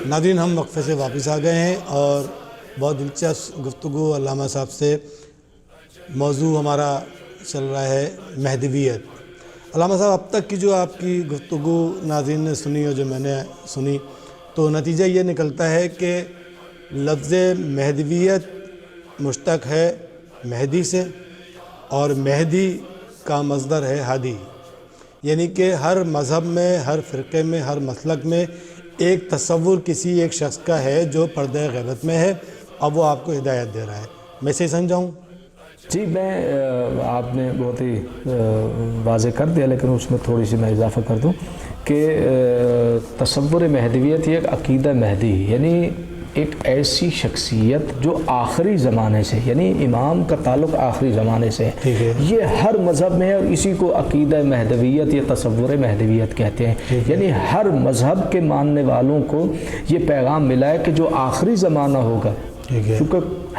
ناظرین، ہم وقفے سے واپس آ گئے ہیں اور بہت دلچسپ گفتگو علامہ صاحب سے. موضوع ہمارا چل رہا ہے مہدویت. علامہ صاحب، اب تک کی جو آپ کی گفتگو ناظرین نے سنی اور جو میں نے سنی، تو نتیجہ یہ نکلتا ہے کہ لفظ مہدویت مشتق ہے مہدی سے، اور مہدی کا مصدر ہے ہادی. یعنی کہ ہر مذہب میں، ہر فرقے میں، ہر مسلک میں ایک تصور کسی ایک شخص کا ہے جو پردہ غیبت میں ہے اور وہ آپ کو ہدایت دے رہا ہے. میں صحیح سمجھاؤں؟ جی، آپ نے بہت ہی واضح کر دیا، لیکن اس میں تھوڑی سی میں اضافہ کر دوں کہ تصور مہدویت یہ ایک عقیدہ مہدی، یعنی ایک ایسی شخصیت جو آخری زمانے سے، یعنی امام کا تعلق آخری زمانے سے ہے. یہ ہر مذہب میں ہے اور اسی کو عقیدہ مہدویت یا تصور مہدویت کہتے ہیں. یعنی ہر مذہب کے ماننے والوں کو یہ پیغام ملا ہے کہ جو آخری زمانہ ہوگا، کیونکہ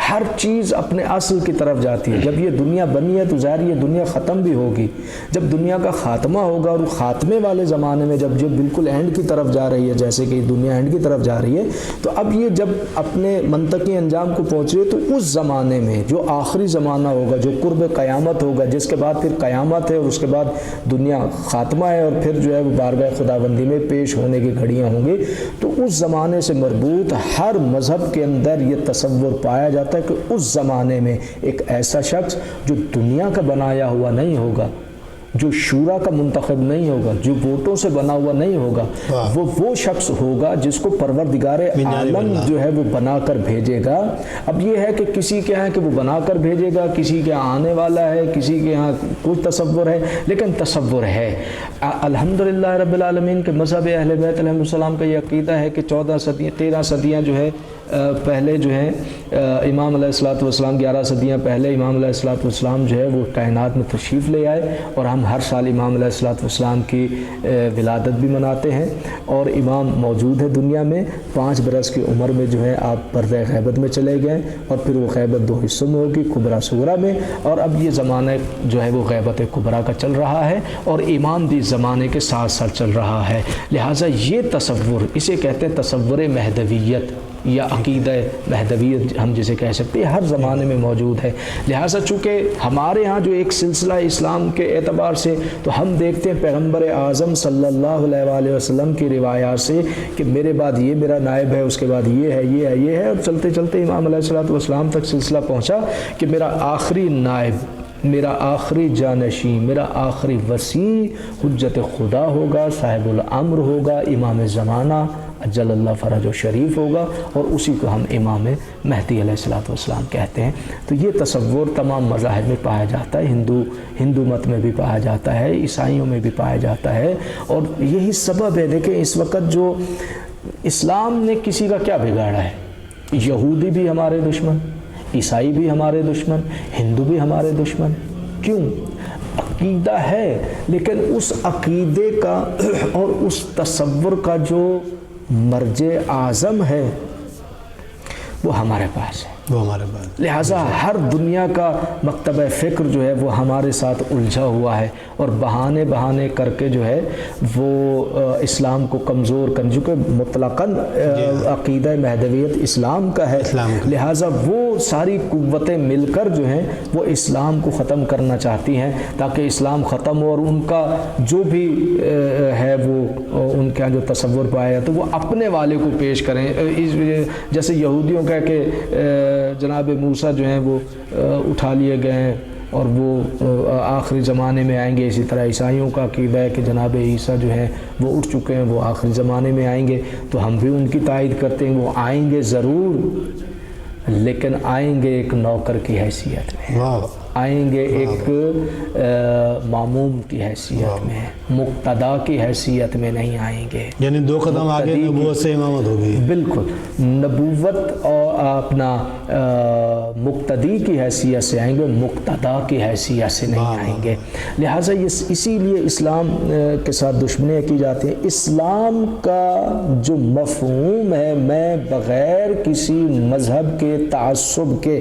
ہر چیز اپنے اصل کی طرف جاتی ہے. جب یہ دنیا بنی ہے تو ظاہر یہ دنیا ختم بھی ہوگی. جب دنیا کا خاتمہ ہوگا اور خاتمے والے زمانے میں جب یہ بالکل اینڈ کی طرف جا رہی ہے، جیسے کہ دنیا اینڈ کی طرف جا رہی ہے، تو اب یہ جب اپنے منطقی انجام کو پہنچ رہی ہے تو اس زمانے میں جو آخری زمانہ ہوگا، جو قرب قیامت ہوگا، جس کے بعد پھر قیامت ہے اور اس کے بعد دنیا خاتمہ ہے اور پھر جو ہے وہ بارگاہ خداوندی میں پیش ہونے کی گھڑیاں ہوں گی، تو اس زمانے سے مربوط ہر مذہب کے اندر یہ تصور پایا جاتا ہے کہ اس زمانے میں ایک ایسا شخص جو دنیا کا بنایا ہوا نہیں ہوگا، جو شورا کا منتخب نہیں ہوگا، جو ووٹوں سے بنا ہوا نہیں ہوگا، وہ شخص ہوگا جس کو پروردگار عالم جو ہے وہ بنا کر بھیجے گا. اب یہ ہے کہ کسی کے ہاں کہ وہ بنا کر بھیجے گا، کسی کے ہاں آنے والا ہے، کسی کے ہاں کچھ تصور ہے، لیکن تصور ہے. الحمدللہ رب العالمین کے مذہب اہل بیت علیہ السلام کا یہ عقیدہ ہے کہ 13 صدیاں جو ہے پہلے جو ہے امام علیہ الصلوۃ والسلام 11 صدیاں پہلے امام علیہ الصلوۃ والسلام جو ہے وہ کائنات میں تشریف لے آئے، اور ہم ہر سال امام علیہ الصلوۃ والسلام کی ولادت بھی مناتے ہیں. اور امام موجود ہے دنیا میں. 5 برس کی عمر میں جو ہے آپ پردہ غیبت میں چلے گئے، اور پھر وہ غیبت 2 حصوں میں ہوگی، کبریٰ صغریٰ میں. اور اب یہ زمانہ جو ہے وہ غیبت کبریٰ کا چل رہا ہے، اور امام بھی زمانے کے ساتھ ساتھ چل رہا ہے. لہٰذا یہ تصور، اسے کہتے ہیں تصور مہدویت یا عقیدہ مہدویت ہم جسے کہہ سکتے ہیں، ہر زمانے میں موجود ہے. لہٰذا چونکہ ہمارے ہاں جو ایک سلسلہ اسلام کے اعتبار سے تو ہم دیکھتے ہیں پیغمبر اعظم صلی اللہ علیہ وآلہ وسلم کی روایات سے کہ میرے بعد یہ میرا نائب ہے، اس کے بعد یہ ہے، یہ ہے، یہ ہے، اور چلتے چلتے امام علیہ الصلوۃ والسلام تک سلسلہ پہنچا کہ میرا آخری نائب، میرا آخری جانشین، میرا آخری وصی حجت خدا ہوگا، صاحب الامر ہوگا، امام زمانہ اجل اللہ فرج و شریف ہوگا، اور اسی کو ہم امام مہدی علیہ الصلوۃ والسلام کہتے ہیں. تو یہ تصور تمام مذاہب میں پایا جاتا ہے. ہندو مت میں بھی پایا جاتا ہے، عیسائیوں میں بھی پایا جاتا ہے. اور یہی سبب ہے، دیکھیں اس وقت جو اسلام نے کسی کا کیا بگاڑا ہے. یہودی بھی ہمارے دشمن، عیسائی بھی ہمارے دشمن، ہندو بھی ہمارے دشمن. کیوں؟ عقیدہ ہے، لیکن اس عقیدے کا اور اس تصور کا جو مرجع اعظم ہے وہ ہمارے پاس ہے. لہٰذا ہر دنیا کا مکتبہ فکر جو ہے وہ ہمارے ساتھ الجھا ہوا ہے، اور بہانے کر کے جو ہے وہ اسلام کو کمزور کر، جو کہ مطلقاً عقیدہ مہدویت اسلام کا ہے. لہٰذا وہ ساری قوتیں مل کر جو ہیں وہ اسلام کو ختم کرنا چاہتی ہیں، تاکہ اسلام ختم ہو اور ان کا جو بھی ہے وہ ان کا جو تصور پایا تو وہ اپنے والے کو پیش کریں. جیسے یہودیوں کا کہ جناب موسیٰ جو ہیں وہ اٹھا لیے گئے ہیں اور وہ آخری زمانے میں آئیں گے. اسی طرح عیسائیوں کا عقیدہ ہے کہ جناب عیسیٰ جو ہیں وہ اٹھ چکے ہیں، وہ آخری زمانے میں آئیں گے. تو ہم بھی ان کی تائید کرتے ہیں، وہ آئیں گے ضرور، لیکن آئیں گے ایک نوکر کی حیثیت میں، آئیں گے ایک معموم کی حیثیت میں، مقتدا کی حیثیت میں نہیں آئیں گے. یعنی 2 قدم آگے نبوت سے امامت ہوگی. بالکل، نبوت اور اپنا مقتدی کی حیثیت سے آئیں گے، مقتدا کی حیثیت سے نہیں آئیں گے. لہٰذا اسی لیے اسلام کے ساتھ دشمنیاں کی جاتی ہیں. اسلام کا جو مفہوم ہے، میں بغیر کسی مذہب کے تعصب کے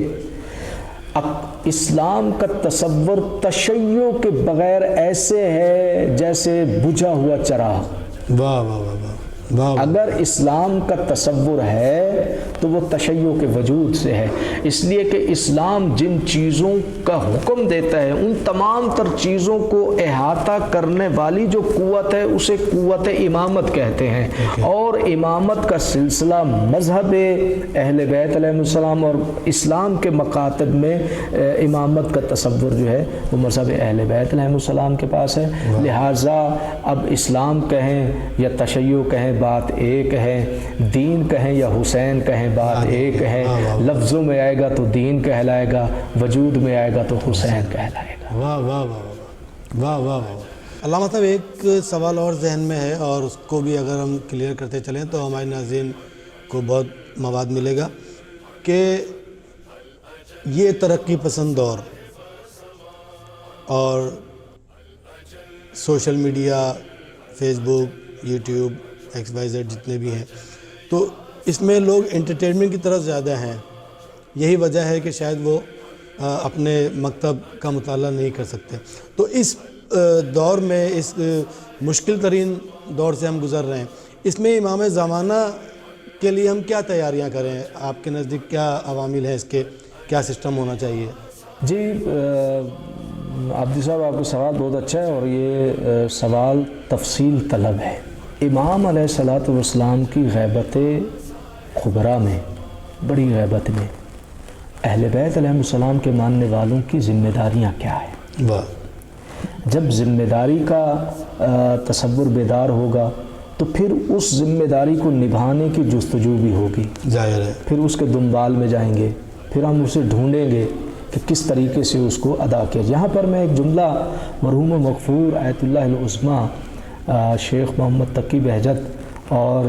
اسلام کا تصور تشیع کے بغیر ایسے ہے جیسے بجھا ہوا چراغ. واہ واہ واہ واہ واہ. اگر اسلام کا تصور ہے تو وہ تشیع کے وجود سے ہے، اس لیے کہ اسلام جن چیزوں کا حکم دیتا ہے ان تمام تر چیزوں کو احاطہ کرنے والی جو قوت ہے اسے قوت امامت کہتے ہیں. اور امامت کا سلسلہ مذہب اہل بیت علیہ السلام اور اسلام کے مکاتب میں امامت کا تصور جو ہے وہ مذہب اہل بیت علیہ السلام کے پاس ہے. لہٰذا اب اسلام کہیں یا تشیع کہیں بات ایک ہے، دین کہیں یا حسین کہیں بات ایک ہے. لفظوں میں آئے گا تو دین کہلائے گا، وجود میں آئے گا تو حسین کہلائے گا. واہ واہ واہ واہ واہ واہ. علامہ صاحب ایک سوال اور ذہن میں ہے اور اس کو بھی اگر ہم کلیئر کرتے چلیں تو ہمارے ناظرین کو بہت مواد ملے گا کہ یہ ترقی پسند دور اور سوشل میڈیا، فیس بک، یوٹیوب، XYZ جتنے بھی ہیں، تو اس میں لوگ انٹرٹینمنٹ کی طرف زیادہ ہیں. یہی وجہ ہے کہ شاید وہ اپنے مکتب کا مطالعہ نہیں کر سکتے. تو اس دور میں، اس مشکل ترین دور سے ہم گزر رہے ہیں، اس میں امام زمانہ کے لیے ہم کیا تیاریاں کریں؟ آپ کے نزدیک کیا عوامل ہیں اس کے، کیا سسٹم ہونا چاہیے؟ جی عابدی صاحب، آپ کا سوال بہت اچھا ہے اور یہ سوال تفصیل طلب ہے. امام علیہ الصلوۃ والسلام کی غیبت کبریٰ میں، بڑی غیبت میں، اہل بیت علیہ السلام کے ماننے والوں کی ذمہ داریاں کیا ہیں؟ واہ. جب ذمہ داری کا تصور بیدار ہوگا تو پھر اس ذمہ داری کو نبھانے کی جستجو بھی ہوگی. ظاہر ہے. پھر اس کے دنبال میں جائیں گے، پھر ہم اسے ڈھونڈیں گے کہ کس طریقے سے اس کو ادا کیا. یہاں پر میں ایک جملہ مرحوم و مغفور آیت اللہ العظمیٰ شیخ محمد تقی بہجت، اور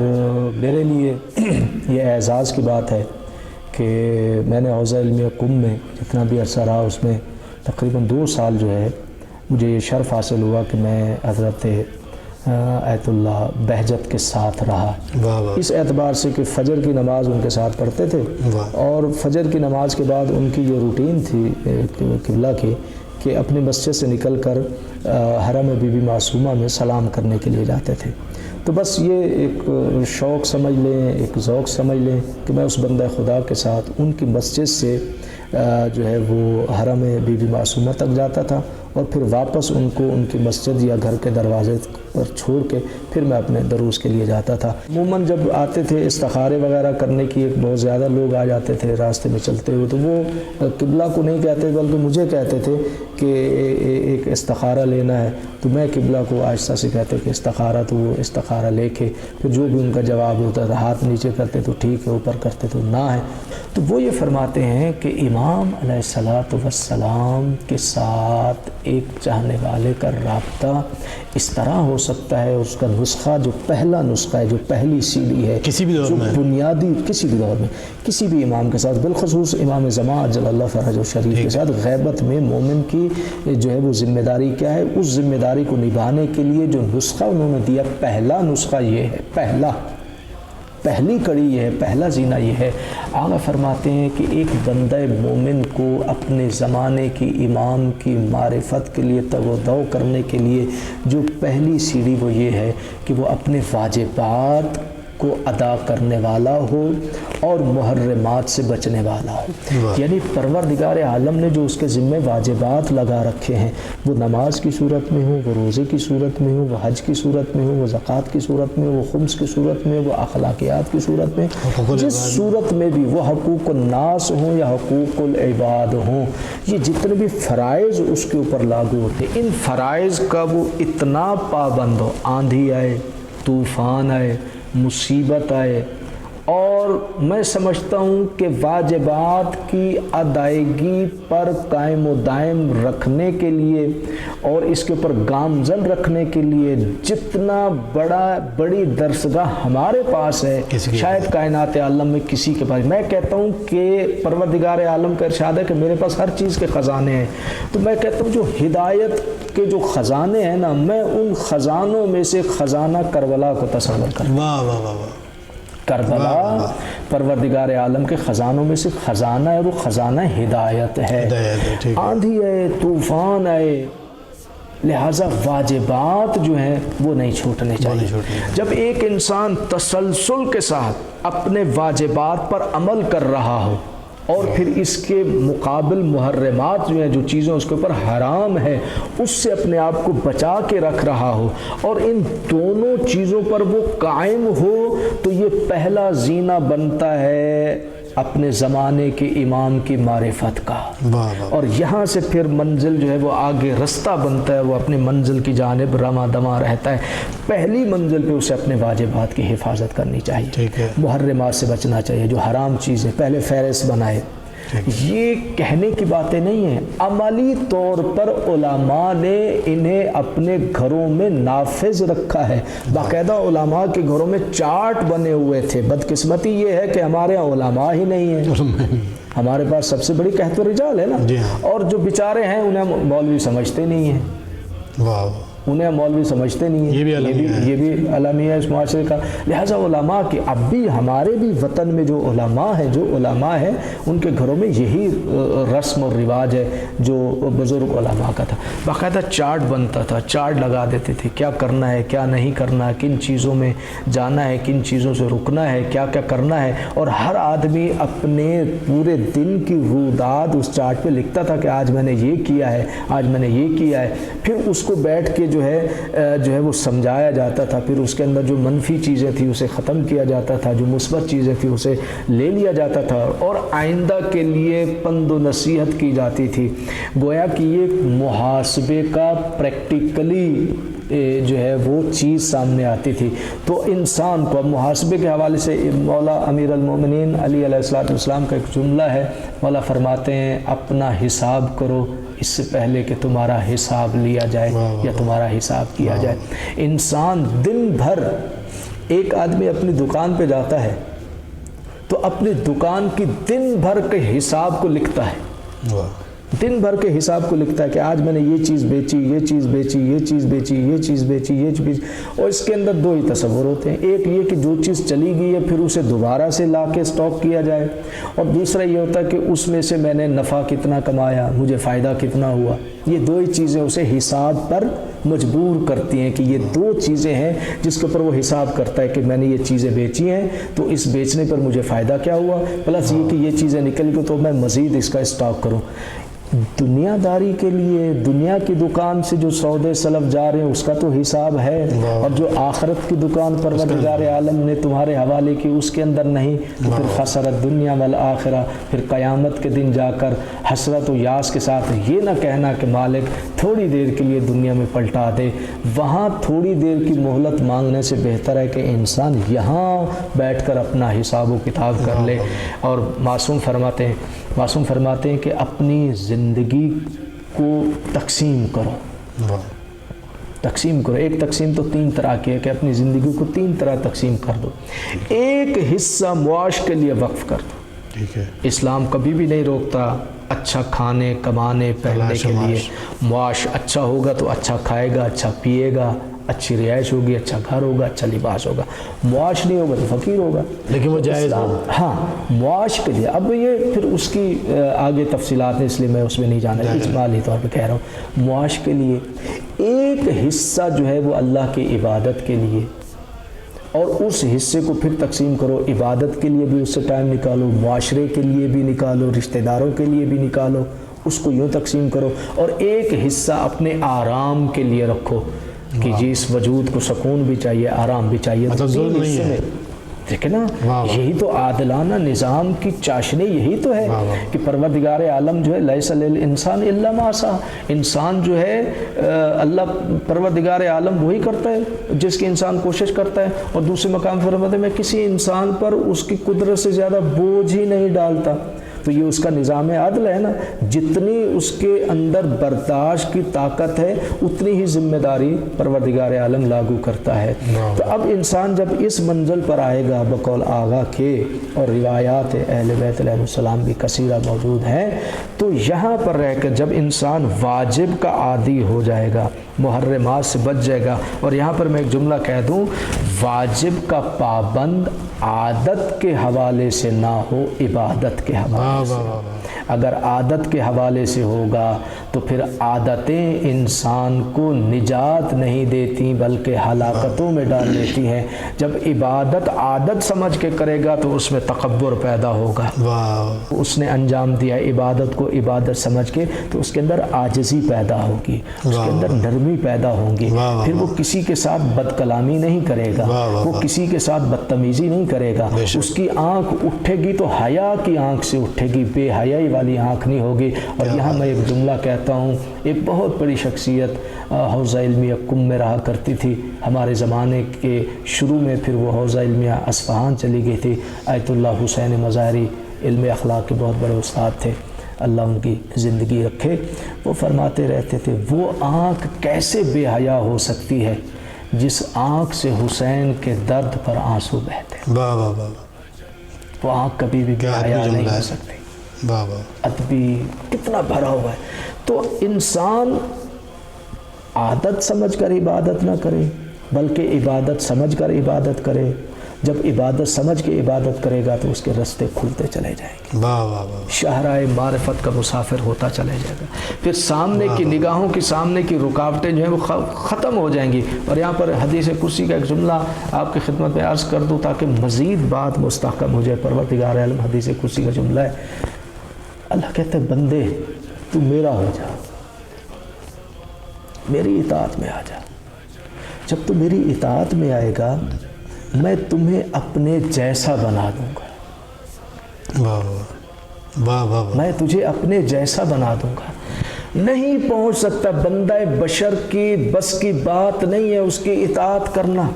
میرے لیے یہ اعزاز کی بات ہے کہ میں نے حوزہ علمیہ قم میں جتنا بھی عرصہ رہا اس میں تقریباً 2 سال جو ہے مجھے یہ شرف حاصل ہوا کہ میں حضرت آیت اللہ بہجت کے ساتھ رہا. اس اعتبار سے کہ فجر کی نماز ان کے ساتھ پڑھتے تھے اور فجر کی نماز کے بعد ان کی یہ روٹین تھی قبلہ کی کہ اپنی مسجد سے نکل کر حرم بی بی معصومہ میں سلام کرنے کے لیے جاتے تھے. تو بس یہ ایک شوق سمجھ لیں، ایک ذوق سمجھ لیں کہ میں اس بندہ خدا کے ساتھ ان کی مسجد سے جو ہے وہ حرم بی بی معصومہ تک جاتا تھا اور پھر واپس ان کو ان کی مسجد یا گھر کے دروازے پر چھوڑ کے پھر میں اپنے دروس کے لیے جاتا تھا. عموماً جب آتے تھے استخارے وغیرہ کرنے کی، ایک بہت زیادہ لوگ آ جاتے تھے راستے میں چلتے ہوئے، تو وہ قبلہ کو نہیں کہتے بلکہ مجھے کہتے تھے کہ ایک استخارہ لینا ہے. تو میں قبلہ کو آہستہ سے کہتے کہ استخارہ، تو وہ استخارہ لے کے پھر جو بھی ان کا جواب ہوتا تھا، ہاتھ نیچے کرتے تو ٹھیک ہے، اوپر کرتے تو نہ ہے. تو وہ یہ فرماتے ہیں کہ امام علیہ الصلوۃ والسلام کے ساتھ ایک چاہنے والے کا رابطہ اس طرح ہو سکتا ہے، اس کا نسخہ جو پہلا نسخہ ہے، جو پہلی سیڑھی ہے کسی بھی دور میں، بنیادی کسی بھی دور میں کسی بھی امام کے ساتھ، بالخصوص امام زمان اجل اللہ فرجہ الشریف کے ساتھ غیبت میں مومن کی جو ہے وہ ذمہ داری کیا ہے، اس ذمہ داری کو نبھانے کے لیے جو نسخہ انہوں نے دیا، پہلا نسخہ یہ ہے، پہلی کڑی یہ ہے، پہلا زینہ یہ ہے. آقا فرماتے ہیں کہ ایک بندہ مومن کو اپنے زمانے کی امام کی معرفت کے لیے تودع کرنے کے لیے جو پہلی سیڑھی وہ یہ ہے کہ وہ اپنے واجبات کو ادا کرنے والا ہو اور محرمات سے بچنے والا ہو. یعنی پروردگار عالم نے جو اس کے ذمہ واجبات لگا رکھے ہیں، وہ نماز کی صورت میں ہو، وہ روزے کی صورت میں ہو، وہ حج کی صورت میں ہو، وہ زکوٰۃ کی صورت میں ہو، وہ خمس کی صورت میں ہو، وہ اخلاقیات کی صورت میں، جس صورت میں بھی وہ حقوق الناس ہوں یا حقوق العباد ہوں، یہ جتنے بھی فرائض اس کے اوپر لاگو ہوتے، ان فرائض کا وہ اتنا پابند ہو، آندھی آئے، طوفان آئے، مصیبت آئے، اور میں سمجھتا ہوں کہ واجبات کی ادائیگی پر قائم و دائم رکھنے کے لیے اور اس کے اوپر گامزن رکھنے کے لیے جتنا بڑی درسگاہ ہمارے پاس ہے، شاید کائنات عالم میں کسی کے پاس. میں کہتا ہوں کہ پروردگار عالم کا ارشاد ہے کہ میرے پاس ہر چیز کے خزانے ہیں. تو میں کہتا ہوں جو ہدایت کے جو خزانے ہیں نا، میں ان خزانوں میں سے خزانہ کربلا کو تصور کرتا ہوں. واہ واہ واہ واہ. کربلا پروردگار عالم کے خزانوں میں سے خزانہ ہے، وہ خزانہ ہدایت ہے۔ آندھی آئے، طوفان آئے، لہٰذا واجبات جو ہیں وہ نہیں چھوٹنے چاہیے۔ جب ایک انسان تسلسل کے ساتھ اپنے واجبات پر عمل کر رہا ہو اور پھر اس کے مقابل محرمات جو ہیں، جو چیزیں اس کے اوپر حرام ہے، اس سے اپنے آپ کو بچا کے رکھ رہا ہو اور ان دونوں چیزوں پر وہ قائم ہو، تو یہ پہلا زینہ بنتا ہے اپنے زمانے کے امام کی معرفت کا، اور یہاں سے پھر منزل جو ہے وہ آگے رستہ بنتا ہے، وہ اپنی منزل کی جانب رواں دواں رہتا ہے۔ پہلی منزل پہ اسے اپنے واجبات کی حفاظت کرنی چاہیے، محرمات سے بچنا چاہیے، جو حرام چیزیں پہلے فہرست بنائے۔ یہ کہنے کی باتیں نہیں ہیں، عملی طور پر علماء نے انہیں اپنے گھروں میں نافذ رکھا ہے۔ باقاعدہ علماء کے گھروں میں چارٹ بنے ہوئے تھے۔ بدقسمتی یہ ہے کہ ہمارے یہاں علماء ہی نہیں ہیں، ہمارے پاس سب سے بڑی قحط الرجال ہے نا، اور جو بیچارے ہیں انہیں مولوی سمجھتے نہیں ہیں، انہیں مولوی سمجھتے نہیں ہیں، یہ بھی عالمی ہے اس معاشرے کا۔ لہٰذا علماء کی اب بھی ہمارے بھی وطن میں جو علماء ہیں ان کے گھروں میں یہی رسم اور رواج ہے جو بزرگ علماء کا تھا۔ باقاعدہ چارٹ بنتا تھا، چارٹ لگا دیتے تھے کیا کرنا ہے کیا نہیں کرنا ہے، کن چیزوں میں جانا ہے کن چیزوں سے رکنا ہے، کیا کیا کرنا ہے، اور ہر آدمی اپنے پورے دن کی رویداد اس چارٹ پہ لکھتا تھا کہ آج میں نے یہ کیا ہے، آج میں نے یہ کیا ہے۔ پھر اس کو بیٹھ کے جو ہے وہ سمجھایا جاتا تھا، پھر اس کے اندر جو منفی چیزیں تھیں اسے ختم کیا جاتا تھا، جو مثبت چیزیں تھیں اسے لے لیا جاتا تھا، اور آئندہ کے لیے پند و نصیحت کی جاتی تھی۔ گویا کہ یہ محاسبے کا پریکٹیکلی جو ہے وہ چیز سامنے آتی تھی۔ تو انسان کو اب محاسبے کے حوالے سے مولا امیر المومنین علی علیہ السلام کا ایک جملہ ہے، مولا فرماتے ہیں اپنا حساب کرو اس سے پہلے کہ تمہارا حساب لیا جائے یا تمہارا حساب کیا جائے۔ انسان دن بھر، ایک آدمی اپنی دکان پہ جاتا ہے تو اپنی دکان کی دن بھر کے حساب کو لکھتا ہے، دن بھر کے حساب کو لکھتا ہے کہ آج میں نے یہ چیز بیچی، یہ چیز بیچی، یہ چیز بیچی، یہ چیز بیچی، یہ چیز، اور اس کے اندر دو ہی تصور ہوتے ہیں، ایک یہ کہ جو چیز چلی گئی ہے پھر اسے دوبارہ سے لا کے سٹاک کیا جائے، اور دوسرا یہ ہوتا ہے کہ اس میں سے میں نے نفع کتنا کمایا، مجھے فائدہ کتنا ہوا۔ یہ دو ہی چیزیں اسے حساب پر مجبور کرتی ہیں کہ یہ دو چیزیں ہیں جس کے اوپر وہ حساب کرتا ہے کہ میں نے یہ چیزیں بیچی ہیں تو اس بیچنے پر مجھے فائدہ کیا ہوا، پلس یہ کہ یہ چیزیں نکل گئی تو میں مزید اس کا اسٹاک کروں۔ دنیا داری کے لیے دنیا کی دکان سے جو سودے سلف جا رہے ہیں اس کا تو حساب ہے، اور جو آخرت کی دکان پروردگار عالم نے تمہارے حوالے کی اس کے اندر نہیں، تو پھر خسرت دنیا والآخرہ، پھر قیامت کے دن جا کر حسرت و یاس کے ساتھ یہ نہ کہنا کہ مالک تھوڑی دیر کے لیے دنیا میں پلٹا دے، وہاں تھوڑی دیر کی مہلت مانگنے سے بہتر ہے کہ انسان یہاں بیٹھ کر اپنا حساب و کتاب کر لے۔ اور معصوم فرماتے ہیں کہ اپنی زندگی کو تقسیم کرو، تقسیم کرو۔ ایک تقسیم تو تین طرح کی ہے کہ اپنی زندگی کو تین طرح تقسیم کر دو۔ ایک حصہ معاش کے لیے وقف کر دو، ٹھیک ہے، اسلام کبھی بھی نہیں روکتا اچھا کھانے کمانے پہننے کے لیے، معاش اچھا ہوگا تو اچھا کھائے گا، اچھا پیے گا، اچھی رہائش ہوگی، اچھا گھر ہوگا، اچھا لباس ہوگا۔ معاش نہیں ہوگا تو فقیر ہوگا، لیکن وہ جائز ہوگا۔ ہاں، معاش کے لیے اب یہ پھر اس کی آگے تفصیلات ہیں، اس لیے میں اس میں نہیں جانا، اجمالی طور پہ کہہ رہا ہوں۔ معاش کے لیے ایک حصہ جو ہے وہ اللہ کی عبادت کے لیے، اور اس حصے کو پھر تقسیم کرو، عبادت کے لیے بھی اس سے ٹائم نکالو، معاشرے کے لیے بھی نکالو، رشتہ داروں کے لیے بھی نکالو، اس کو یوں تقسیم کرو، اور ایک حصہ اپنے آرام کے لیے رکھو کہ جی اس وجود کو سکون بھی چاہیے، آرام بھی چاہیے۔ مطلب ظلم نہیں ہے، دیکھیں نا، یہی تو عادلانہ نظام کی چاشنی یہی تو ہے کہ پروردگار عالم جو ہے لیس للانسان الا ما سعی، انسان جو ہے اللہ پروردگار عالم وہی کرتا ہے جس کی انسان کوشش کرتا ہے، اور دوسرے مقام پر فرماتے ہیں میں کسی انسان پر اس کی قدرت سے زیادہ بوجھ ہی نہیں ڈالتا۔ تو یہ اس کا نظام عدل ہے نا، جتنی اس کے اندر برداشت کی طاقت ہے اتنی ہی ذمہ داری پروردگار عالم لاگو کرتا ہے۔ تو اب انسان جب اس منزل پر آئے گا بقول آغا کے، اور روایات اہل بیت علیہ السلام بھی کثیرہ موجود ہیں، تو یہاں پر رہ کر جب انسان واجب کا عادی ہو جائے گا، محرمات سے بچ جائے گا، اور یہاں پر میں ایک جملہ کہہ دوں، واجب کا پابند عادت کے حوالے سے نہ ہو، عبادت کے حوالے سے۔ اگر عادت کے حوالے سے ہوگا تو پھر عادتیں انسان کو نجات نہیں دیتی بلکہ ہلاکتوں میں ڈال دیتی ہیں۔ جب عبادت عادت سمجھ کے کرے گا تو اس میں تکبر پیدا ہوگا۔ اس نے انجام دیا عبادت کو عبادت سمجھ کے تو اس کے اندر عاجزی پیدا ہوگی، اس کے اندر نرمی پیدا ہوگی، پھر وہ کسی کے ساتھ بد کلامی نہیں کرے گا، وہ کسی کے ساتھ بدتمیزی نہیں کرے گا، اس کی آنکھ اٹھے گی تو حیا کی آنکھ سے اٹھے گی، بے حیائی والی آنکھ نہیں ہوگی۔ اور یہاں میں ایک جملہ کہتا ہوں، ایک بہت بڑی شخصیت حوزہ علمیہ کم میں رہا کرتی تھی ہمارے زمانے کے شروع میں، پھر وہ حوزہ علمیہ اصفہان چلی گئی تھی۔ آیت اللہ حسین مظاہری علم اخلاق کے بہت بڑے استاد تھے، اللہ ان کی زندگی رکھے۔ وہ فرماتے رہتے تھے وہ آنکھ کیسے بے حیا ہو سکتی ہے جس آنکھ سے حسین کے درد پر آنسو بہتے ہیں۔ وہ آنکھ کبھی بھی بے حیا نہیں ہو سکتی۔ ادبی کتنا بھرا ہوا ہے۔ تو انسان عادت سمجھ کر عبادت نہ کرے بلکہ عبادت سمجھ کر عبادت کرے۔ جب عبادت سمجھ کے عبادت کرے گا تو اس کے رستے کھلتے چلے جائیں گے، شاہراہ معرفت کا مسافر ہوتا چلے جائے گا۔ پھر سامنے کی نگاہوں کی سامنے کی رکاوٹیں جو ہیں وہ ختم ہو جائیں گی۔ اور یہاں پر حدیث قدسی کا ایک جملہ آپ کی خدمت میں عرض کر دوں تاکہ مزید بات مستحکم ہو جائے۔ پروردگار عالم حدیث قدسی کا جملہ ہے، اللہ کہتے ہیں بندے تو میرا ہو جا، میری اطاعت میں آ جا۔ جب تو میری اطاعت میں آئے گا میں تمہیں اپنے جیسا بنا دوں گا، میں تجھے اپنے جیسا بنا دوں گا۔ نہیں پہنچ سکتا، بندہ بشر کی بس کی بات نہیں ہے اس کی اطاعت کرنا،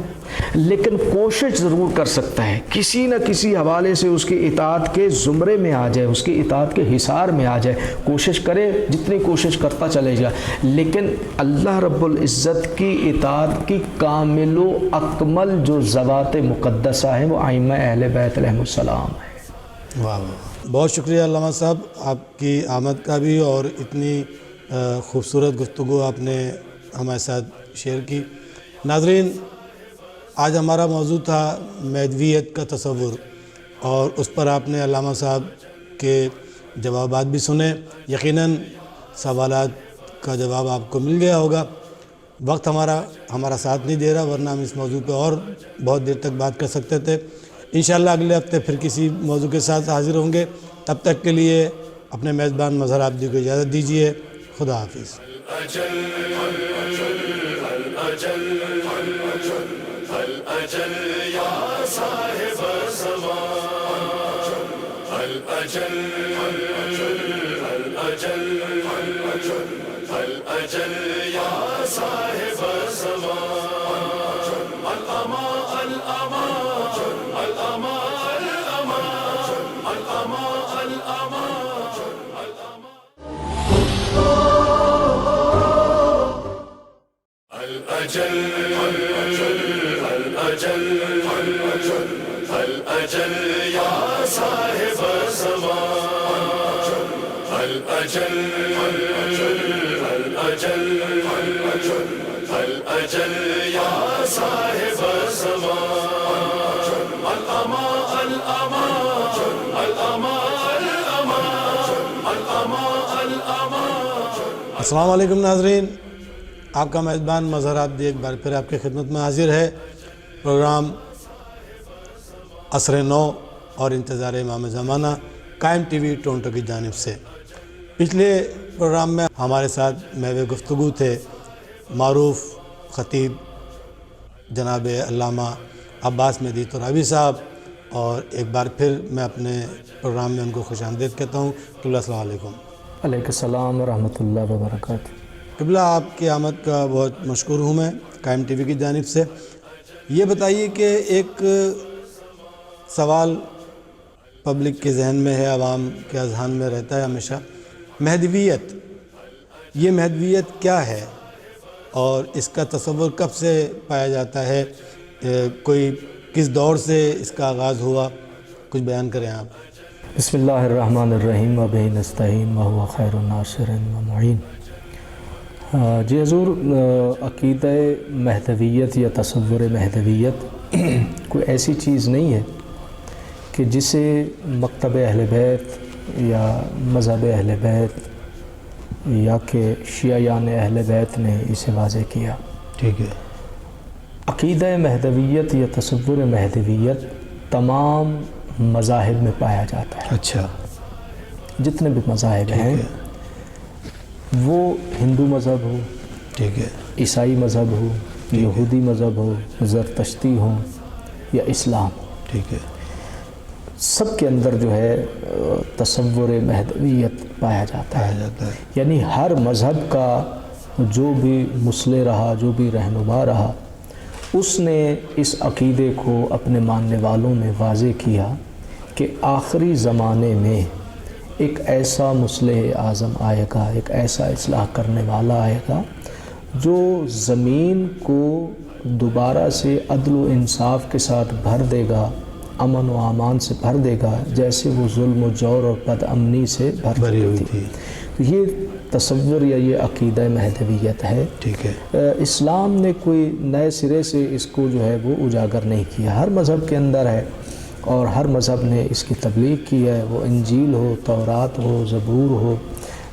لیکن کوشش ضرور کر سکتا ہے، کسی نہ کسی حوالے سے اس کی اطاعت کے زمرے میں آ جائے، اس کی اطاعت کے حصار میں آ جائے، کوشش کرے، جتنی کوشش کرتا چلے جائے۔ لیکن اللہ رب العزت کی اطاعت کی کامل و اکمل جو ذوات مقدسہ ہیں وہ ائمہ اہل بیت علیہم السلام ہیں۔ بہت شکریہ علامہ صاحب آپ کی آمد کا بھی، اور اتنی خوبصورت گفتگو آپ نے ہمارے ساتھ شیئر کی۔ ناظرین، آج ہمارا موضوع تھا مہدویت کا تصور، اور اس پر آپ نے علامہ صاحب کے جوابات بھی سنے۔ یقیناً سوالات کا جواب آپ کو مل گیا ہوگا۔ وقت ہمارا ساتھ نہیں دے رہا، ورنہ ہم اس موضوع پہ اور بہت دیر تک بات کر سکتے تھے۔ انشاءاللہ اگلے ہفتے پھر کسی موضوع کے ساتھ حاضر ہوں گے۔ تب تک کے لیے اپنے میزبان مظہر عابدی کو اجازت دیجیے۔ خدا حافظ۔ الأجل يا صاحب الزمان، الأجل الأجل الأجل يا صاحب الزمان، الأمان الأمان الأمان الأمان الأمان الأجل الأجل يا صاحب الزمان، الأجل الأجل الأجل يا صاحب الزمان، الأمان الأمان الأمان الأمان الأمان۔ السلام علیکم ناظرین، آپ کا میزبان مظہر عابدی ایک بار پھر آپ کی خدمت میں حاضر ہے۔ پروگرام عصر نو اور انتظار امام زمانہ قائم ٹی وی ٹورنٹو کی جانب سے۔ پچھلے پروگرام میں ہمارے ساتھ محو گفتگو تھے معروف خطیب جناب علامہ عباس مہدی ترابی صاحب، اور ایک بار پھر میں اپنے پروگرام میں ان کو خوش آمدید کہتا ہوں۔ قبلہ السلام علیکم۔ علیکم السلام ورحمۃ اللہ وبرکاتہ۔ قبلہ، آپ کی آمد کا بہت مشکور ہوں میں قائم ٹی وی کی جانب سے۔ یہ بتائیے کہ ایک سوال پبلک کے ذہن میں ہے، عوام کے اذہان میں رہتا ہے ہمیشہ، مہدویت، یہ مہدویت کیا ہے اور اس کا تصور کب سے پایا جاتا ہے؟ کوئی کس دور سے اس کا آغاز ہوا؟ کچھ بیان کریں آپ۔ بسم اللہ الرحمن الرحیم وبہ نستعین وہو خیر الناصر ومعین۔ جی حضور، عقیدہ مہدویت یا تصور مہدویت کوئی ایسی چیز نہیں ہے کہ جسے مکتب اہل بیت یا مذہب اہل بیت یا کہ شیعیان اہل بیت نے اسے واضح کیا. ٹھیک ہے. عقیدہ مہدویت یا تصور مہدویت تمام مذاہب میں پایا جاتا ہے. اچھا. جتنے بھی مذاہب ہیں وہ ہندو مذہب ہو, ٹھیک ہے, عیسائی مذہب ہو, یہودی مذہب ہو, زرتشتی ہو یا اسلام, ٹھیک ہے, سب کے اندر جو ہے تصور مہدویت پایا جاتا ہے. یعنی ہر مذہب کا جو بھی مصلح رہا, جو بھی رہنما رہا, اس نے اس عقیدے کو اپنے ماننے والوں میں واضح کیا کہ آخری زمانے میں ایک ایسا مصلح اعظم آئے گا, ایک ایسا اصلاح کرنے والا آئے گا جو زمین کو دوبارہ سے عدل و انصاف کے ساتھ بھر دے گا, امن و امان سے بھر دے گا, جیسے وہ ظلم و جور اور بد امنی سے بھری ہوئی تھی. یہ تصور یا یہ عقیدہ مہدویت ہے. ٹھیک ہے. اسلام نے کوئی نئے سرے سے اس کو جو ہے وہ اجاگر نہیں کیا, ہر مذہب کے اندر ہے اور ہر مذہب نے اس کی تبلیغ کی ہے. وہ انجیل ہو, تورات ہو, زبور ہو,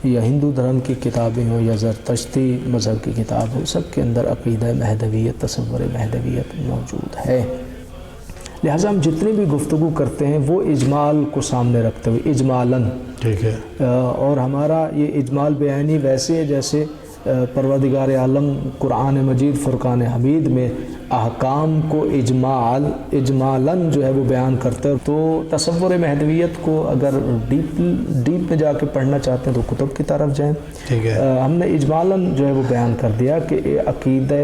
یا ہندو دھرم کی کتابیں ہوں یا زرتشتی مذہب کی کتاب ہو, سب کے اندر عقیدہ مہدویت, تصور مہدویت موجود ہے. لہٰذا ہم جتنی بھی گفتگو کرتے ہیں وہ اجمال کو سامنے رکھتے ہوئے, اجمالاً, ٹھیک ہے, اور ہمارا یہ اجمال بیانی ویسے ہے جیسے پروردگار عالم قرآن مجید فرقان حمید میں احکام کو اجمالاً جو ہے وہ بیان کرتے ہیں. تو تصور مہدویت کو اگر ڈیپ میں جا کے پڑھنا چاہتے ہیں تو کتب کی طرف جائیں. ٹھیک ہے. ہم نے اجمالاً جو ہے وہ بیان کر دیا کہ عقیدہ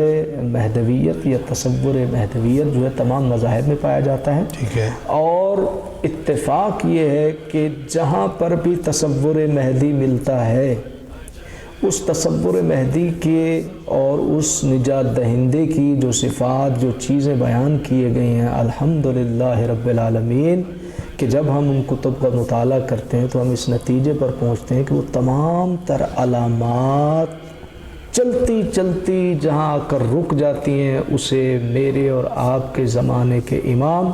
مہدویت یا تصور مہدویت جو ہے تمام مذاہب میں پایا جاتا ہے. ٹھیک ہے. اور اتفاق یہ ہے کہ جہاں پر بھی تصور مہدی ملتا ہے اس تصور مہدی کے اور اس نجات دہندے کی جو صفات, جو چیزیں بیان کیے گئی ہیں, الحمدللہ رب العالمین, کہ جب ہم ان کتب کا مطالعہ کرتے ہیں تو ہم اس نتیجے پر پہنچتے ہیں کہ وہ تمام تر علامات چلتی چلتی جہاں آ کر رک جاتی ہیں اسے میرے اور آپ کے زمانے کے امام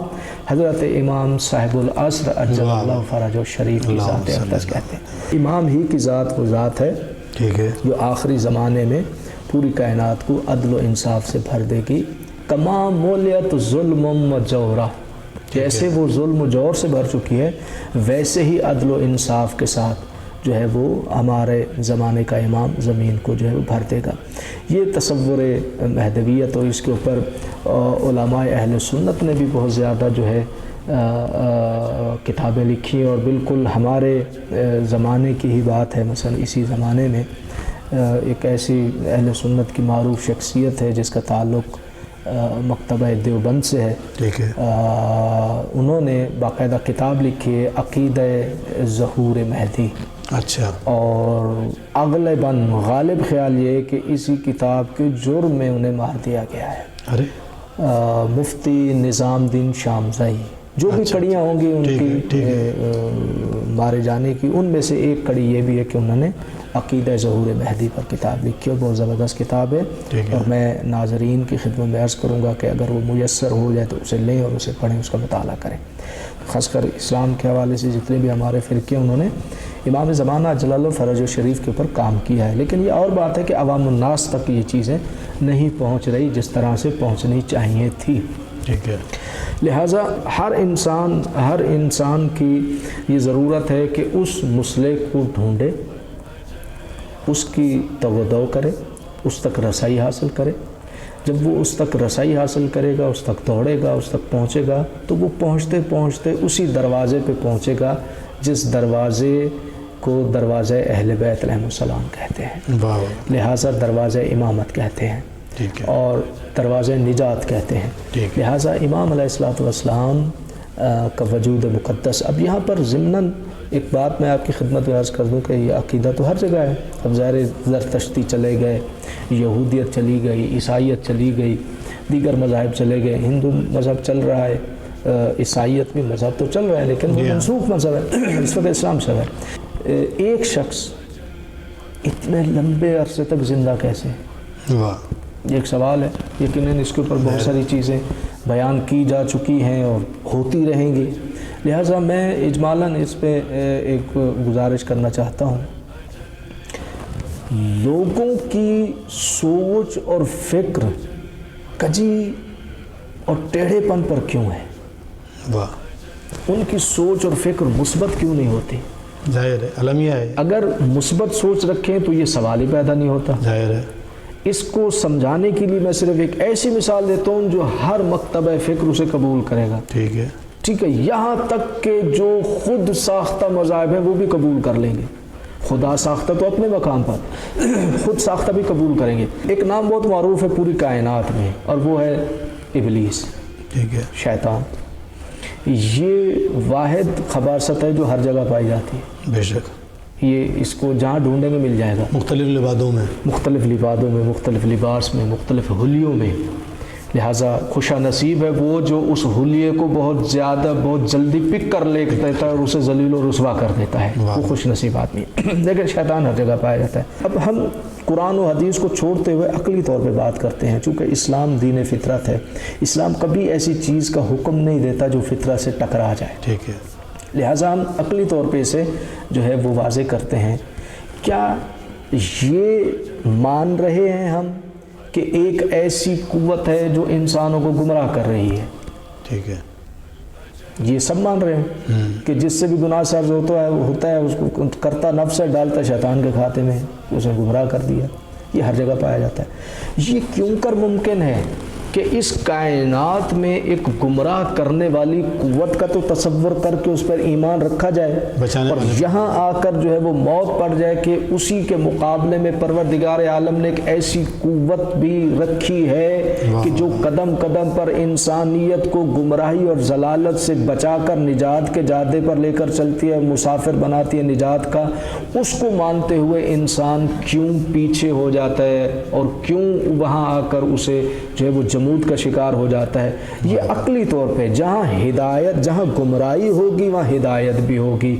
حضرت امام صاحب العصر عجل اللہ فرجہ الشریف کی ذات اقدس کہتے ہیں. امام ہی کی ذات وہ ذات ہے, ٹھیک ہے, جو آخری زمانے میں پوری کائنات کو عدل و انصاف سے بھر دے گی. کما مولیت ظلم و جورہ, جیسے وہ ظلم و جور سے بھر چکی ہے ویسے ہی عدل و انصاف کے ساتھ جو ہے وہ ہمارے زمانے کا امام زمین کو جو ہے وہ بھر دے گا. یہ تصور مہدویت, اور اس کے اوپر علماء اہل سنت نے بھی بہت زیادہ جو ہے کتابیں لکھی, اور بالکل ہمارے زمانے کی ہی بات ہے. مثلا اسی زمانے میں ایک ایسی اہل سنت کی معروف شخصیت ہے جس کا تعلق مکتبہ دیوبند سے ہے. ٹھیک ہے. انہوں نے باقاعدہ کتاب لکھی ہے عقیدہ ظہور مہدی. اچھا. اور غالباً غالب خیال یہ ہے کہ اسی کتاب کے جرم میں انہیں مار دیا گیا ہے. ارے مفتی نظام الدین شامزئی, جو بھی کڑیاں ہوں گی ان کی مارے جانے کی, ان میں سے ایک کڑی یہ بھی ہے کہ انہوں نے عقیدہ ظہور مہدی پر کتاب لکھی ہے. بہت زبردست کتاب ہے, اور میں ناظرین کی خدمت میں عرض کروں گا کہ اگر وہ میسر ہو جائے تو اسے لیں اور اسے پڑھیں, اس کا مطالعہ کریں. خاص کر اسلام کے حوالے سے جتنے بھی ہمارے فرقے انہوں نے امام زمانہ جلال و فرج و شریف کے اوپر کام کیا ہے. لیکن یہ اور بات ہے کہ عوام الناس تک یہ چیزیں نہیں پہنچ رہی جس طرح سے پہنچنی چاہیے تھی. ٹھیک ہے. لہٰذا ہر انسان کی یہ ضرورت ہے کہ اس مسئلے کو ڈھونڈے, اس کی توجہ کرے, اس تک رسائی حاصل کرے. جب وہ اس تک رسائی حاصل کرے گا, اس تک دوڑے گا, اس تک پہنچے گا, تو وہ پہنچتے پہنچتے اسی دروازے پہ پہنچے گا جس دروازے کو دروازہ اہل بیت علیہ السلام کہتے ہیں. لہٰذا دروازہ امامت کہتے ہیں, اور دروازہ نجات کہتے ہیں. لہٰذا امام علیہ الصلوۃ والسلام کا وجود مقدس. اب یہاں پر ضمناً ایک بات میں آپ کی خدمت میں عرض کر دوں کہ یہ عقیدہ تو ہر جگہ ہے. اب ظاہر زرتشتی چلے گئے, یہودیت چلی گئی, عیسائیت چلی گئی, دیگر مذاہب چلے گئے, ہندو مذہب چل رہا ہے, عیسائیت بھی مذہب تو چل رہا ہے لیکن وہ منسوخ مذہب ہے, اس وقت اسلام سے ہے. ایک شخص اتنے لمبے عرصے تک زندہ کیسے, یہ ایک سوال ہے، یقیناً اس کے اوپر بہت ساری چیزیں بیان کی جا چکی ہیں اور ہوتی رہیں گی، لہٰذا میں اجمالاً اس پہ ایک گزارش کرنا چاہتا ہوں۔ لوگوں کی سوچ اور فکر کجی اور ٹیڑھے پن پر کیوں ہے؟ واہ، ان کی سوچ اور فکر مثبت کیوں نہیں ہوتی؟ ظاہر ہے المیہ ہے، اگر مثبت سوچ رکھیں تو یہ سوال ہی پیدا نہیں ہوتا۔ ظاہر ہے۔ اس کو سمجھانے کے لیے میں صرف ایک ایسی مثال دیتا ہوں جو ہر مکتبہ فکر اسے قبول کرے گا، ٹھیک ہے، ٹھیک ہے، یہاں تک کہ جو خود ساختہ مذاہب ہیں وہ بھی قبول کر لیں گے۔ خدا ساختہ تو اپنے مقام پر، خود ساختہ بھی قبول کریں گے۔ ایک نام بہت معروف ہے پوری کائنات میں، اور وہ ہے ابلیس، ٹھیک ہے، شیطان۔ یہ واحد خباثت ہے جو ہر جگہ پائی جاتی ہے، بے شک، یہ اس کو جہاں ڈھونڈیں گے مل جائے گا، مختلف لبادوں میں، مختلف لبادوں میں، مختلف لباس میں، مختلف حلیوں میں۔ لہٰذا خوشا نصیب ہے وہ جو اس حلیے کو بہت زیادہ بہت جلدی پک کر لے لیتا ہے اور اسے ذلیل و رسوا کر دیتا ہے، وہ خوش نصیب آدمی ہے۔ لیکن شیطان ہر جگہ پایا جاتا ہے۔ اب ہم قرآن و حدیث کو چھوڑتے ہوئے عقلی طور پہ بات کرتے ہیں، چونکہ اسلام دین فطرت ہے، اسلام کبھی ایسی چیز کا حکم نہیں دیتا جو فطرت سے ٹکرا جائے، ٹھیک ہے، لہٰذا ہم عقلی طور پہ اسے جو ہے وہ واضح کرتے ہیں۔ کیا یہ مان رہے ہیں ہم کہ ایک ایسی قوت ہے جو انسانوں کو گمراہ کر رہی ہے؟ ٹھیک ہے، یہ سب مان رہے ہیں کہ جس سے بھی گناہ سرز ہوتا ہے اس کو کرتا نفس ہے، ڈالتا شیطان کے کھاتے میں، اسے گمراہ کر دیا۔ یہ ہر جگہ پایا جاتا ہے۔ یہ کیوں کر ممکن ہے کہ اس کائنات میں ایک گمراہ کرنے والی قوت کا تو تصور کر کے اس پر ایمان رکھا جائے، بچانے اور والی، یہاں آ کر جو ہے وہ موت پڑ جائے کہ اسی کے مقابلے میں پروردگار عالم نے ایک ایسی قوت بھی رکھی ہے کہ جو قدم قدم پر انسانیت کو گمراہی اور ضلالت سے بچا کر نجات کے جادے پر لے کر چلتی ہے، مسافر بناتی ہے نجات کا۔ اس کو مانتے ہوئے انسان کیوں پیچھے ہو جاتا ہے اور کیوں وہاں آ کر اسے جو ہے وہ جمود کا شکار ہو جاتا ہے؟ یہ عقلی طور پہ جہاں ہدایت، جہاں گمراہی ہوگی وہاں ہدایت بھی ہوگی۔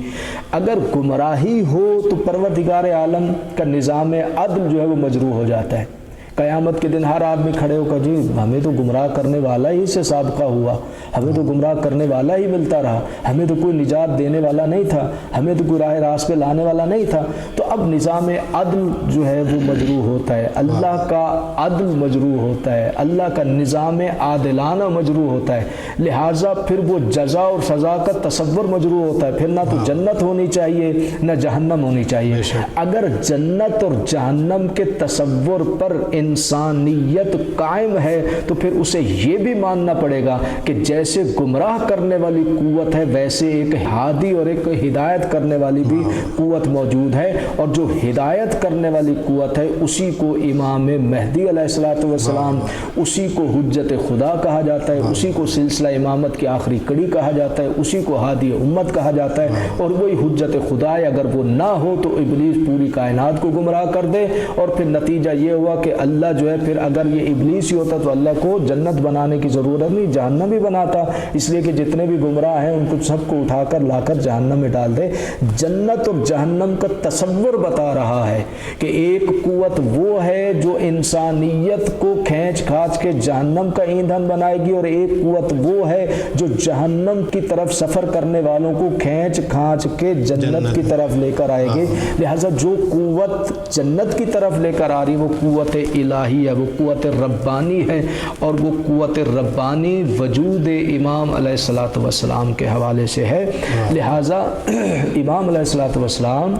اگر گمراہی ہو تو پروردگار عالم کا نظام عدل جو ہے وہ مجروح ہو جاتا ہے۔ قیامت کے دن ہر آدمی کھڑے ہو کر جی ہمیں تو گمراہ کرنے والا ہی سے سابقہ ہوا، ہمیں تو گمراہ کرنے والا ہی ملتا رہا، ہمیں تو کوئی نجات دینے والا نہیں تھا، ہمیں تو کوئی راہ راست پہ لانے والا نہیں تھا۔ تو اب نظام عدل جو ہے وہ مجروح ہوتا ہے، اللہ کا عدل مجروح ہوتا ہے، اللہ کا نظام عادلانہ مجروح ہوتا ہے، لہٰذا پھر وہ جزا اور سزا کا تصور مجروح ہوتا ہے۔ پھر نہ تو جنت ہونی چاہیے نہ جہنم ہونی چاہیے۔ اگر جنت اور جہنم کے تصور پر انسانیت قائم ہے تو پھر اسے یہ بھی ماننا پڑے گا کہ جیسے گمراہ کرنے والی قوت ہے ویسے ایک ہادی اور ایک ہدایت کرنے والی بھی قوت موجود ہے، اور جو ہدایت کرنے والی قوت ہے اسی کو امام مہدی علیہ الصلوۃ والسلام، اسی کو حجت خدا کہا جاتا ہے، اسی کو سلسلہ امامت کی آخری کڑی کہا جاتا ہے، اسی کو ہادی امت کہا جاتا ہے۔ اور وہی حجت خدا ہے، اگر وہ نہ ہو تو ابلیس پوری کائنات کو گمراہ کر دے، اور پھر نتیجہ یہ ہوا کہ اللہ جو ہے پھر اگر یہ ابلیس ہی ہوتا تو اللہ کو جنت بنانے کی ضرورت نہیں، جہنم بھی بناتا، اس لیے کہ جتنے بھی گمراہ ہیں ان کو سب کو اٹھا کر لا کر جہنم میں ڈال دے۔ جنت اور جہنم کا تصور بتا رہا ہے کہ ایک قوت وہ ہے جو انسانیت کو کھینچ کھانچ کے جہنم کا ایندھن بنائے گی، اور ایک قوت وہ ہے جو جہنم کی طرف سفر کرنے والوں کو کھینچ کھانچ کے جنت کی طرف لے کر آئے گی۔ لہٰذا جو قوت جنت کی طرف لے کر آ رہی وہ قوت الہی ہے، وہ قوت ربانی ہے، اور وہ قوت ربانی وجود امام علیہ الصلوۃ والسلام کے حوالے سے ہے۔ لہٰذا امام علیہ الصلوۃ والسلام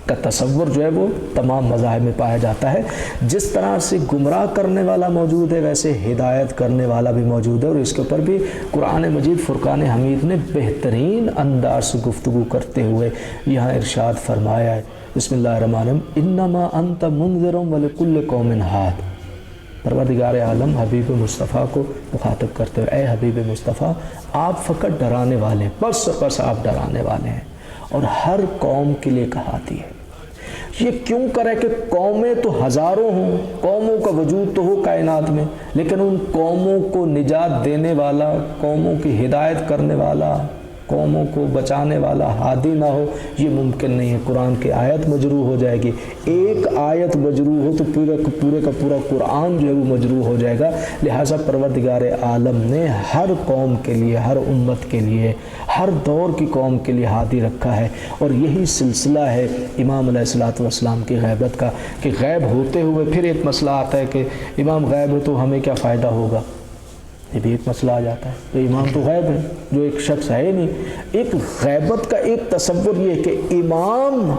کا تصور جو ہے وہ تمام مذاہب میں پایا جاتا ہے۔ جس طرح سے گمراہ کرنے والا موجود ہے ویسے ہدایت کرنے والا بھی موجود ہے، اور اس کے اوپر بھی قرآن مجید فرقان حمید نے بہترین انداز سے گفتگو کرتے ہوئے یہاں ارشاد فرمایا ہے، بسم اللہ الرحمن الرحیم، انما انت منذر ولکل قوم ہاد۔ پروردگار عالم حبیب مصطفیٰ کو مخاطب کرتے ہوئے، اے حبیب مصطفیٰ آپ فقط ڈرانے والے ہیں، بس آپ ڈرانے والے ہیں، اور ہر قوم کے لیے کہاتی ہے۔ یہ کیوں کرے کہ قومیں تو ہزاروں ہوں، قوموں کا وجود تو ہو کائنات میں، لیکن ان قوموں کو نجات دینے والا، قوموں کی ہدایت کرنے والا، قوموں کو بچانے والا ہادی نہ ہو، یہ ممکن نہیں ہے۔ قرآن کی آیت مجروح ہو جائے گی، ایک آیت مجروح ہو تو پورے کا پورا قرآن جو ہے وہ مجروح ہو جائے گا۔ لہٰذا پروردگار عالم نے ہر قوم کے لیے، ہر امت کے لیے، ہر دور کی قوم کے لیے ہادی رکھا ہے، اور یہی سلسلہ ہے امام علیہ الصلوۃ والسلام کی غیبت کا، کہ غیب ہوتے ہوئے پھر ایک مسئلہ آتا ہے کہ امام غیب ہے تو ہمیں کیا فائدہ ہوگا، یہ بھی ایک مسئلہ آ جاتا ہے۔ تو امام تو غیب ہے، جو ایک شخص ہے نہیں۔ ایک غیبت کا ایک تصور یہ ہے کہ امام،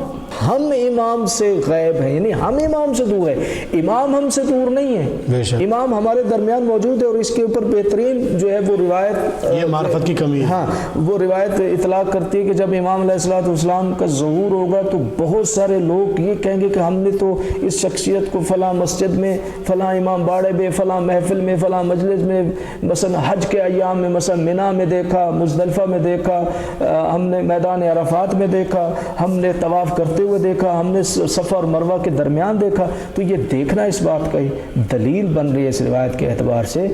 ہم امام سے غیب ہیں، یعنی ہم امام سے دور ہیں، امام ہم سے دور نہیں بے شک۔ ہے، امام ہمارے درمیان موجود ہے۔ اور اس کے اوپر بہترین جو ہے وہ روایت، یہ معرفت کی کمی ہے۔ ہاں، وہ روایت اطلاق کرتی ہے کہ جب امام علیہ الصلوۃ والسلام کا ظہور ہوگا تو بہت سارے لوگ یہ کہیں گے کہ ہم نے تو اس شخصیت کو فلاں مسجد میں، فلاں امام باڑے میں، فلاں محفل میں، فلاں مجلس میں، مثلا حج کے ایام میں مثلا منی میں دیکھا، مزدلفہ میں دیکھا، ہم نے میدان عرفات میں دیکھا، ہم نے طواف کرتے ہوئے دیکھا، ہم نے صفا اور مروہ کے درمیان دیکھا۔ تو یہ دیکھنا اس بات کا ہی دلیل بن رہی ہے اس روایت کے اعتبار سے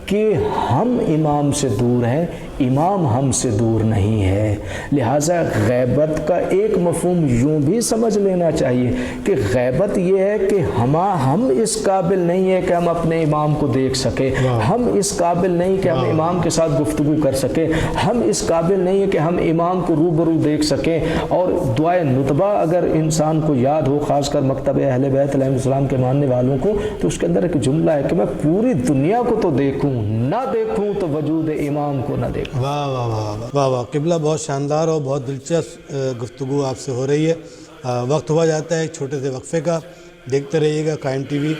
کہ ہم امام سے دور ہیں، امام ہم سے دور نہیں ہے۔ لہٰذا غیبت کا ایک مفہوم یوں بھی سمجھ لینا چاہیے کہ غیبت یہ ہے کہ ہم اس قابل نہیں ہے کہ ہم اپنے امام کو دیکھ سکیں، ہم اس قابل نہیں کہ ہم امام کے ساتھ گفتگو کر سکیں، ہم اس قابل نہیں ہے کہ ہم امام کو روبرو دیکھ سکیں۔ اور دعائے ندبہ اگر انسان کو یاد ہو، خاص کر مکتب اہل بیت علیہ السلام کے ماننے والوں کو، تو اس کے اندر ایک جملہ ہے کہ میں پوری دنیا کو تو دیکھوں، نہ دیکھوں تو وجود امام کو نہ دیکھوں۔ واہ واہ واہ واہ واہ قبلہ، بہت شاندار اور بہت دلچسپ گفتگو آپ سے ہو رہی ہے۔ وقت ہوا جاتا ہے ایک چھوٹے سے وقفے کا، دیکھتے رہیے گا قائم ٹی وی۔